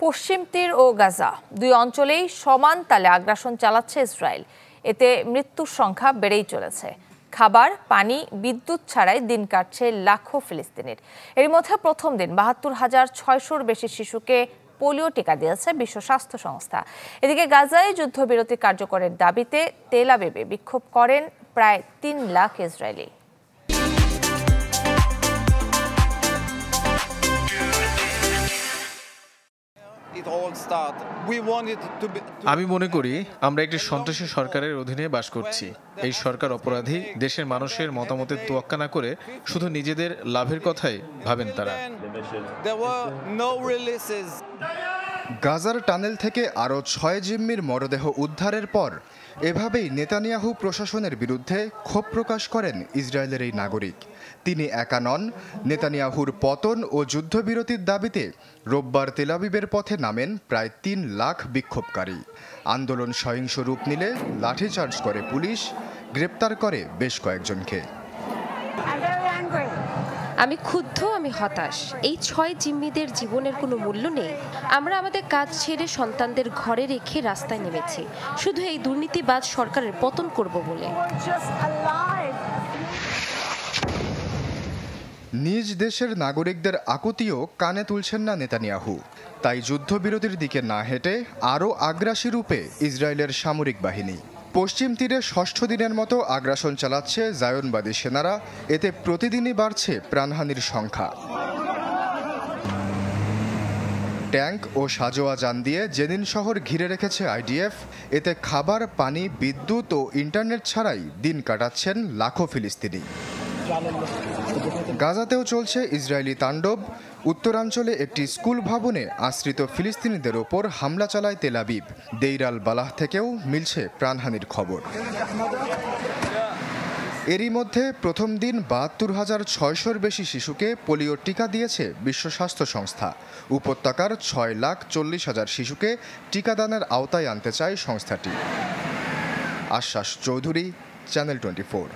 পশ্চিম তীর ও গাজা দুই অঞ্চলেই সমান তালে আগ্রাসন চালাচ্ছে ইসরায়েল। এতে মৃত্যুর সংখ্যা বেড়েই চলেছে। খাবার, পানি, বিদ্যুৎ ছাড়াই দিন কাটছে লাখো ফিলিস্তিনির। এর মধ্যে প্রথম দিন ৭২,৬০০-র বেশি শিশুকে পোলিও টিকা দিয়েছে বিশ্ব স্বাস্থ্য সংস্থা। এদিকে গাজায় যুদ্ধবিরতি কার্যকরের দাবিতে তেল আবিবে বিক্ষোভ করেন প্রায় ৩ লাখ ইসরায়েলি। আমি মনে করি আমরা একটি সন্ত্রাসী সরকারের অধীনে বাস করছি। এই সরকার অপরাধী, দেশের মানুষের মতামতের তোয়াক্কা না করে শুধু নিজেদের লাভের কথাই ভাবেন তারা। গাজার টানেল থেকে আরও ৬ জিম্মির মরদেহ উদ্ধারের পর এভাবেই নেতানিয়াহু প্রশাসনের বিরুদ্ধে ক্ষোভ প্রকাশ করেন ইসরায়েলের এই নাগরিক। তিনি একা নন। নেতানিয়াহুর পতন ও যুদ্ধবিরতির দাবিতে রোববার তেল আবিবের পথে নামেন প্রায় ৩ লাখ বিক্ষোভকারী। আন্দোলন সহিংস রূপ নিলে লাঠিচার্জ করে পুলিশ, গ্রেপ্তার করে বেশ কয়েকজনকে। আমি ক্ষুব্ধ, আমি হতাশ। এই ৬ জিম্মিদের জীবনের কোনো মূল্য নেই। আমরা আমাদের কাজ ছেড়ে সন্তানদের ঘরে রেখে রাস্তায় নেমেছি শুধু এই দুর্নীতিবাজ সরকারের পতন করব বলে। নিজ দেশের নাগরিকদের আকুতিও কানে তুলছেন না নেতানিয়াহু। তাই যুদ্ধবিরতির দিকে না হেঁটে আরও আগ্রাসী রূপে ইসরায়েলের সামরিক বাহিনী পশ্চিম তীরে ৬ষ্ঠ দিনের মতো আগ্রাসন চালাচ্ছে জায়নবাদী সেনারা। এতে প্রতিদিনই বাড়ছে প্রাণহানির সংখ্যা। ট্যাঙ্ক ও সাজোয়া যান দিয়ে জেনিন শহর ঘিরে রেখেছে আইডিএফ। এতে খাবার, পানি, বিদ্যুৎ ও ইন্টারনেট ছাড়াই দিন কাটাচ্ছেন লাখো ফিলিস্তিনি। গাজাতেও চলছে ইসরায়েলি তাণ্ডব। উত্তরাঞ্চলে একটি স্কুল ভবনে আশ্রিত ফিলিস্তিনিদের ওপর হামলা চালায় তেল আবিব। দেইর আল বালাহ থেকেও মিলছে প্রাণহানির খবর। এরই মধ্যে প্রথম দিন ৭২,৬০০-র বেশি শিশুকে পোলিও টিকা দিয়েছে বিশ্ব স্বাস্থ্য সংস্থা। উপত্যকার ৬,৪০,০০০ শিশুকে টিকাদানের আওতায় আনতে চায় সংস্থাটি। আশ্বাস চৌধুরী, চ্যানেল 24।